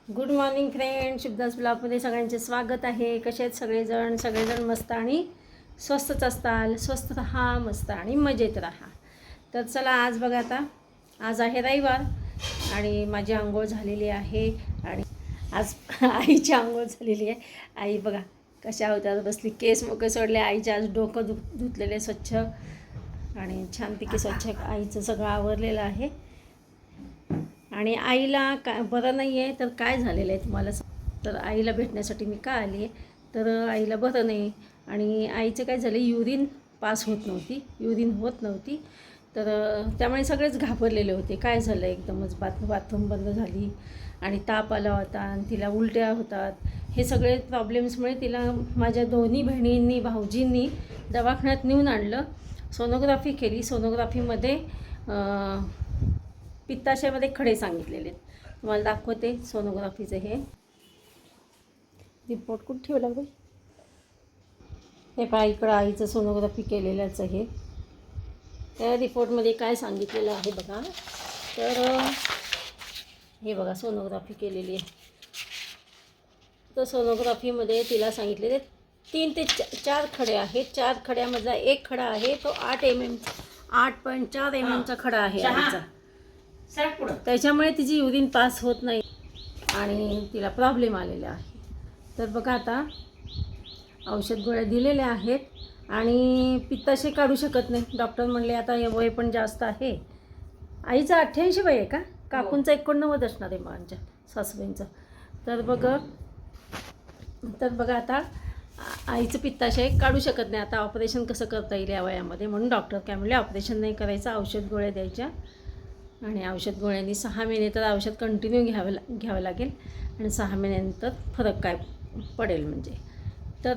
Good morning friend, शुभदास ब्लॉगमध्ये सगळ्यांचे स्वागत आहे. कसे आहेत सगळेजण मस्त आणि स्वस्तच असताल. स्वस्थ राहा, मस्त आणि मजेत राहा. तर चला, आज बघा, आज आहे रविवार आणि माझी आंघोळ झालेली आहे आणि आज आईची आंघोळ झालेली आहे. आई बघा कशा होत्या, बसली, केस मोके सोडले. आईचे आज डोकं धुतलेले स्वच्छ आणि छानपैकी स्वच्छ आईचं सगळं आवरलेलं आहे. आणि आईला काय बरं नाही आहे, तर काय झालेलं आहे तुम्हाला तर आईला भेटण्यासाठी मी का आली आहे, तर आईला बरं नाही आणि आईचं काय झालं, युरिन होत नव्हती. तर त्यामुळे सगळेच घाबरलेले होते. काय झालं, एकदमच बाथरूम बंद झाली आणि ताप आला होता आणि तिला उलट्या होतात. हे सगळे प्रॉब्लेम्समुळे तिला माझ्या दोन्ही बहिणींनी, भाऊजींनी दवाखान्यात नेऊन आणलं. सोनोग्राफी केली. सोनोग्राफीमध्ये पित्ताशयामध्ये खडे सांगितलेले आहेत. तुम्हाला दाखवते सोनोग्राफीचं हे रिपोर्ट. कुठं ठेवला बाई? हे पहा, इकडं आईचं सोनोग्राफी केलेलंच आहे. त्या रिपोर्टमध्ये काय सांगितलेलं आहे बघा. तर हे बघा, सोनोग्राफी केलेली आहे. तर सोनोग्राफीमध्ये तिला सांगितलेले 3 ते 4 खडे आहेत. 4 खड्यामधला एक खडा आहे तो 8.4 mm खडा आहे आईचा. त्याच्यामुळे तिची युरिन पास होत नाही आणि तिला प्रॉब्लेम आलेला आहे. तर बघा, आता औषध गोळ्या दिलेल्या आहेत आणि पित्ताशय काढू शकत नाही. डॉक्टर म्हणले आता हे वय पण जास्त आहे. आईचं 88 वय आहे का? काकूंचं 89 असणार आहे, माझ्या सासूबाईंचं. तर बघा आता आईचं पित्ताशय काढू शकत नाही. आता ऑपरेशन कसं करता येईल या वयामध्ये, म्हणून डॉक्टर काय म्हणले, ऑपरेशन नाही करायचं, औषध गोळ्या द्यायच्या आणि औषध गोळ्यांनी 6 महिने तर औषध कंटिन्यू घ्यावं लागेल आणि 6 महिन्यानंतर फरक काय पडेल म्हणजे. तर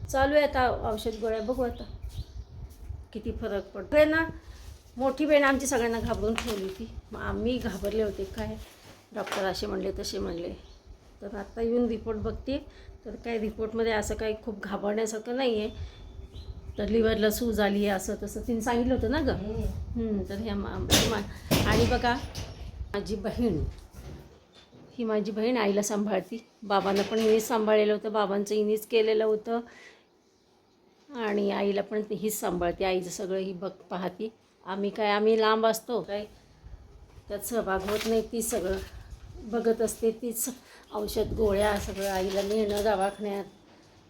चालू आहे आता औषध गोळ्या, बघू आता किती फरक पडतो आहे ना. मोठी बहीण आमची सगळ्यांना घाबरून ठेवली होती. मग आम्ही घाबरले होते, काय डॉक्टर असे म्हणले तसे म्हणले. तर आता येऊन रिपोर्ट बघते, तर काय रिपोर्टमध्ये असं काही खूप घाबरण्यासारखं नाही आहे. तर लिव्हरला सूज आली आहे असं तसं तिने सांगितलं होतं ना गं. तर ह्या आणि बघा, माझी बहीण आईला सांभाळती. बाबांना पण हिनेच सांभाळलेलं होतं, बाबांचं हिनेच केलेलं होतं आणि आईला पण हीच सांभाळते. आईचं सगळं ही पाहती. आम्ही लांब असतो, काय त्यात सहभाग होत नाही. तीच सगळं बघत असते, तीच औषध गोळ्या सगळं आईला नेणं दवाखान्यात,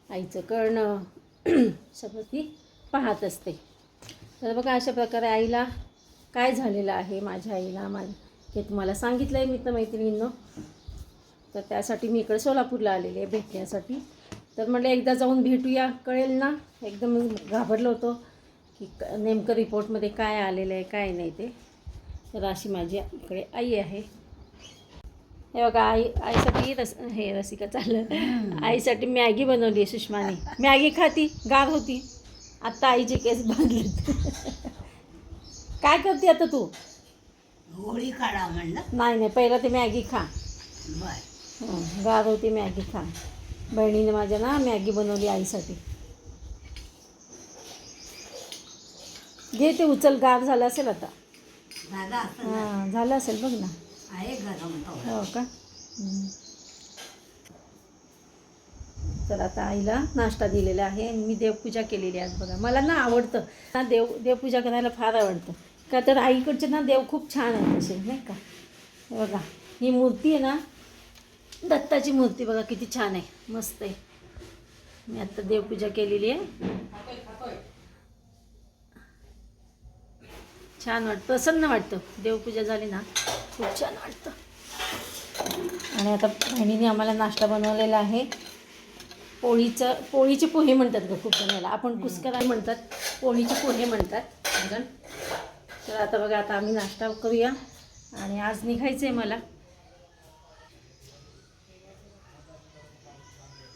आईचं करणं सगळं ती पाहत असते. तर बघा, अशा प्रकारे आईला काय झालेलं आहे, माझ्या आईला हे तुम्हाला सांगितलं आहे मित्रमैत्रिणींनो. तर त्यासाठी मी इकडे सोलापूरला आलेली आहे भेटण्यासाठी. तर म्हटलं एकदा जाऊन भेटूया, कळेल ना. एकदम घाबरलो होतो की नेमकं रिपोर्टमध्ये काय आलेलं आहे काय नाही ते. तर अशी माझी इकडे आई आहे. हे बघा, आईसाठी रसिका चाललं. आईसाठी मॅगी बनवली आहे सुषमाने. मॅगी खाती, गार होती. आत्ता आईचे केस बांधलेत. काय करते आता तू? होळी काढा म्हणलं. नाही, पहिलं ते मॅगी खा. गार होती, मॅगी खा. बहिणीने माझ्या ना मॅगी बनवली आईसाठी. घे ते, उचल, गार झालं असेल आता. हां, झालं असेल बघ ना. आहे गरम. हो का? तर आता आईला नाश्ता दिलेला आहे आणि मी देवपूजा केलेली आहे. बघा, मला ना आवडतं ना देवपूजा करायला फार आवडतं. का तर आईकडचे ना देव खूप छान आहेत असे, नाही का. बघा, ही मूर्ती आहे ना, दत्ताची मूर्ती, बघा किती छान आहे, मस्त आहे. मी आत्ता देवपूजा केलेली आहे. छान वाटतं, प्रसन्न वाटतं. देवपूजा झाली ना, खूप छान वाटतं. आणि आता बहिणीने आम्हाला नाश्ता बनवलेला आहे. पोळीचे पोहे म्हणतात ग खूप जणाला. आपण कुस्करा म्हणतात, पोळीचे पोहे म्हणतात. तर आता बघा, आता आम्ही नाश्ता करूया आणि आज निघायचं आहे मला.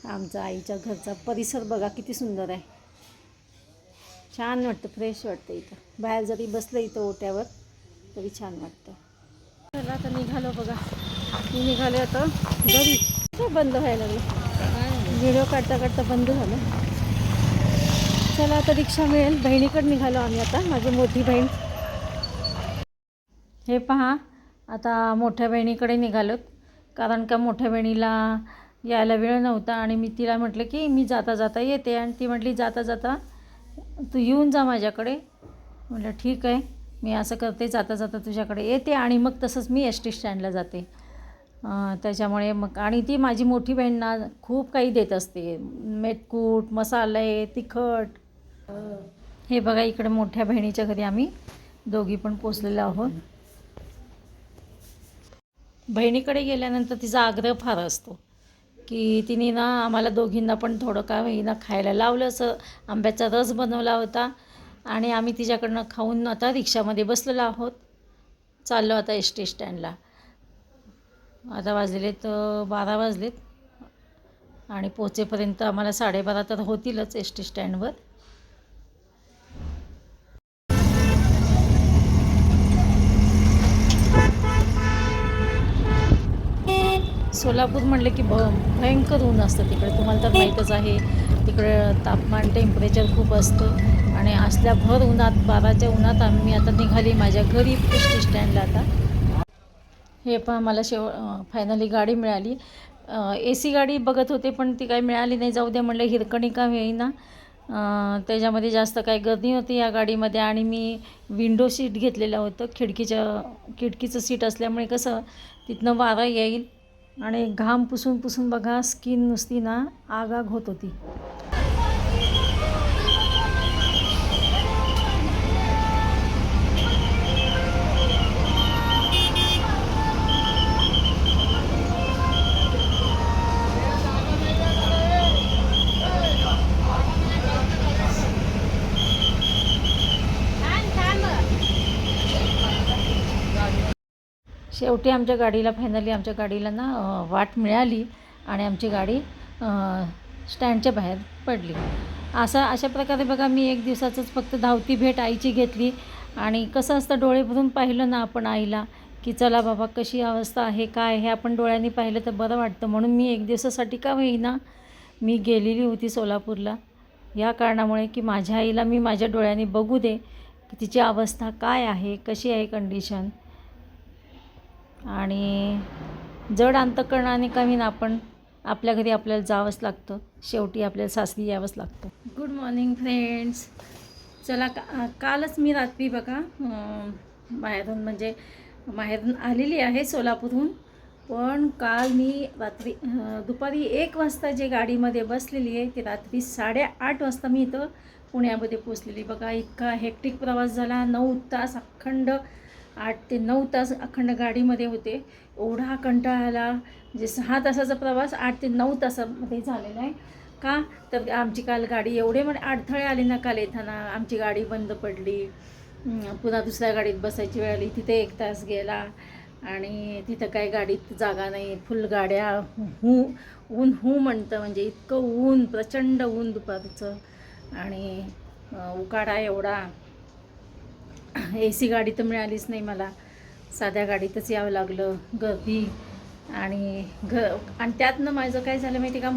आमचा आईच्या घरचा परिसर बघा किती सुंदर आहे. छान वाटतं, फ्रेश वाटतं. इथं बाहेर जरी बसलं इथं ओट्यावर तरी छान वाटतं. चला आता निघालो बघा. मी निघाले आता घरी. बंद व्हायला लागलं, व्हिडिओ काढता बंद झालं. चला आता रिक्षा मिळेल. बहिणीकडे निघालो आम्ही आता, माझी मोठी बहीण. हे पहा, आता मोठ्या बहिणीकडे निघालोत. कारण का मोठ्या बहिणीला यायला वेळ नव्हता आणि मी तिला म्हटलं की मी जाता जाता येते आणि ती म्हटली जाता जाता तू येऊन जा माझ्याकडे. म्हटलं ठीक आहे, मी असं करते, जाता जाता तुझ्याकडे येते आणि मग तसंच मी एस टी स्टँडला जाते. त्याच्यामुळे मग आणि ती माझी मोठी बहीण ना खूप काही देत असते, मेटकूट, मसाले, तिखट. हे बघा इकडे मोठ्या बहिणीच्या घरी आम्ही दोघी पण पोचलेलो आहोत. बहिणीकडे गेल्यानंतर तिचा आग्रह फार असतो की तिने ना आम्हाला दोघींना पण थोडं का होईना खायला लावलं. असं आंब्याचा रस बनवला होता आणि आम्ही तिच्याकडनं खाऊन आता रिक्षामध्ये बसलेलो आहोत. चाललो आता एस टी स्टँडला. आता वाजलेत 12 वाजलेत आणि पोचेपर्यंत आम्हाला 12:30 तर होतीलच एस टी स्टँडवर. सोलापूर म्हटलं की भयंकर ऊन असतं तिकडे, तुम्हाला तर माहीतच आहे. तिकडे तापमान टेम्परेचर खूप असतं आणि असल्या भर उन्हात 12च्या उन्हात आम्ही आता निघाली माझ्या घरी एस टी स्टँडला. आता हे पण मला फायनली गाडी मिळाली. ए सी गाडी बघत होते पण ती काही मिळाली नाही. जाऊ द्या म्हटलं, हिरकणी का होईना. त्याच्यामध्ये जास्त काही गर्दी होती या गाडीमध्ये आणि मी विंडो सीट घेतलेलं होतं. खिडकीचं सीट असल्यामुळे कसं तिथनं वारा येईल आणि घाम पुसून पुसून बघा स्किन नुसती ना आग आग होत होती. शेवटी आमच्या गाडीला ना वाट मिळाली आणि आमची गाडी स्टँडच्या बाहेर पडली. अशा प्रकारे बघा मी एक दिवसाचंच फक्त धावती भेट आईची घेतली आणि कसं असतं डोळे भरून पाहिलं ना आपण आईला की चला बाबा कशी अवस्था आहे काय हे आपण डोळ्यांनी पाहिलं तर बरं वाटतं. म्हणून मी एक दिवसासाठी का होईना मी गेलेली होती सोलापूरला, या कारणामुळे की माझ्या आईला मी माझ्या डोळ्यांनी बघू दे की तिची अवस्था काय आहे, कशी आहे कंडिशन. आणि जड अंतकरणाने कमी ना आपण आपल्या घरी आपल्याला जावंच लागतं, शेवटी आपल्याला सासरी यावंच लागतं. Good morning friends. चला कालच मी रात्री बघा बाहेरून आलेली आहे सोलापूरहून. पण काल मी रात्री दुपारी 1 वाजता जे गाडीमध्ये बसलेली आहे ते रात्री 8:30 वाजता मी इथं पुण्यामध्ये पोचलेली. बघा इतका हेक्टिक प्रवास झाला. 9 तास अखंड 8 ते 9 तास अखंड गाडीमध्ये होते. एवढा कंटाळा आला. म्हणजे 6 तासाचा प्रवास 8 ते 9 तासामध्ये झालेला आहे. का तर आमची काल गाडी एवढे अडथळे आले ना काल येताना. आमची गाडी बंद पडली, पुन्हा दुसऱ्या गाडीत बसायची वेळ आली, तिथे 1 तास गेला आणि तिथं काय गाडीत जागा नाही. फुल गाड्या ऊन म्हणतं, म्हणजे इतकं ऊन, प्रचंड ऊन दुपारचं आणि उकाडा एवढा. ए सी गाडी तर मिळालीच नाही मला, साध्या गाडीतच यावं लागलं. गर्दी आणि त्यातनं माझं काय झालं माहिती का,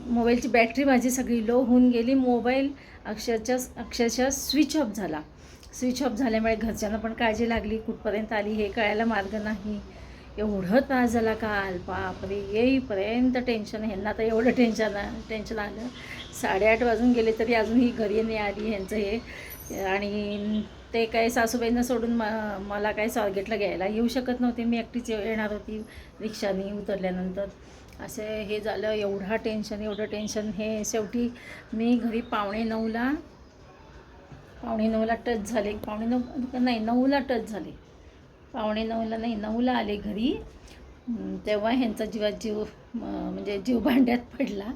मोबाईलची बॅटरी माझी सगळी लो होऊन गेली. मोबाईल अक्षरशः स्विच ऑफ झाल्यामुळे घरच्यांना पण काळजी लागली. कुठपर्यंत आली हे कळायला मार्ग नाही. एवढं त्रास झाला काल, बापरे. येईपर्यंत टेन्शन, ह्यांना तर एवढं टेन्शन आलं. 8:30 वाजून गेले तरी अजूनही घरी नाही आली ह्यांचं हे. आणि ते काय सासूबाईंना सोडून मला काय स्वारगेटला घ्यायला येऊ शकत नव्हते. मी एकटीच येणार होती रिक्षाने उतरल्यानंतर. असे हे झालं. एवढं टेन्शन हे शेवटी मी घरी 8:45ला टच झाले. 9ला टच झाले. 8:45ला नाही 9ला आले घरी. तेव्हा ह्यांचा जीव भांड्यात पडला.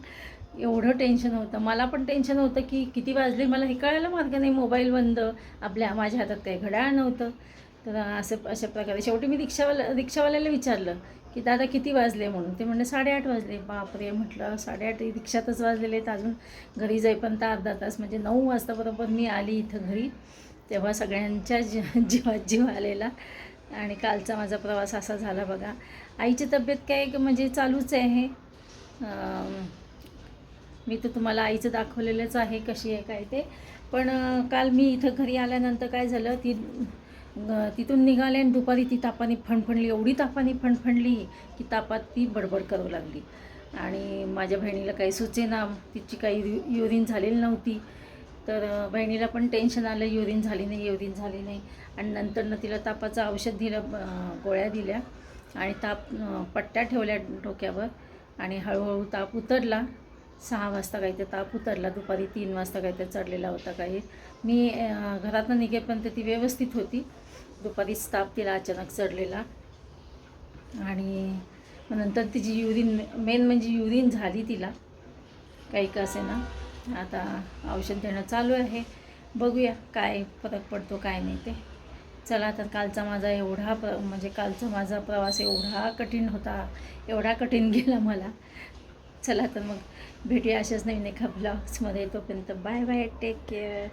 एवढं टेन्शन होतं. मला पण टेन्शन होतं की किती वाजले मला हे कळायला मार्ग नाही. मोबाईल बंद, माझ्या हातात काही घड्याळ नव्हतं. तर अशा प्रकारे शेवटी मी रिक्षावाल्याला विचारलं की दादा किती वाजले म्हणून. ते म्हणले 8:30 वाजले. बापरे म्हटलं, 8:30 रिक्षातच वाजलेले आहेत, अजून घरी जाईपर्यंत अर्धा तास, म्हणजे 9 वाजता बरोबर मी आली इथं घरी. तेव्हा सगळ्यांच्या जीवात जीव आलेला. आणि कालचा माझा प्रवास असा झाला बघा. आईची तब्येत काय म्हणजे चालूच आहे. मी तर तुम्हाला आईचं दाखवलेलंच आहे कशी आहे काय ते. पण काल मी इथं घरी आल्यानंतर काय झालं, ती तिथून निघाले आणि दुपारी ती तापाने फणफणली, एवढी तापाने फणफणली की तापात ती बडबड करू लागली. आणि माझ्या बहिणीला काही सुचेना, तिची काही युरिन झालेली नव्हती. तर बहिणीला पण टेन्शन आलं, युरिन झाली नाही. आणि नंतरनं तिला तापाचं औषध दिलं, गोळ्या दिल्या आणि पट्ट्या ठेवल्या डोक्यावर आणि हळूहळू ताप उतरला. 6 वाजता काही ते ताप उतरला. दुपारी 3 वाजता काही ते चढलेला होता काही. मी घरातनं निघेपर्यंत ती व्यवस्थित होती. दुपारीच ताप तिला अचानक चढलेला आणि नंतर तिची युरिन, मेन म्हणजे युरिन झाली तिला, काही का असेना. आता औषध देणं चालू आहे, बघूया काय फरक पडतो काय नाही ते. चला, तर कालचा माझा प्रवास एवढा कठीण होता, एवढा कठीण गेला मला. चला तर मग भेटूया अशाच नवीन एका ब्लॉग्समध्ये. तोपर्यंत बाय बाय, टेक केअर.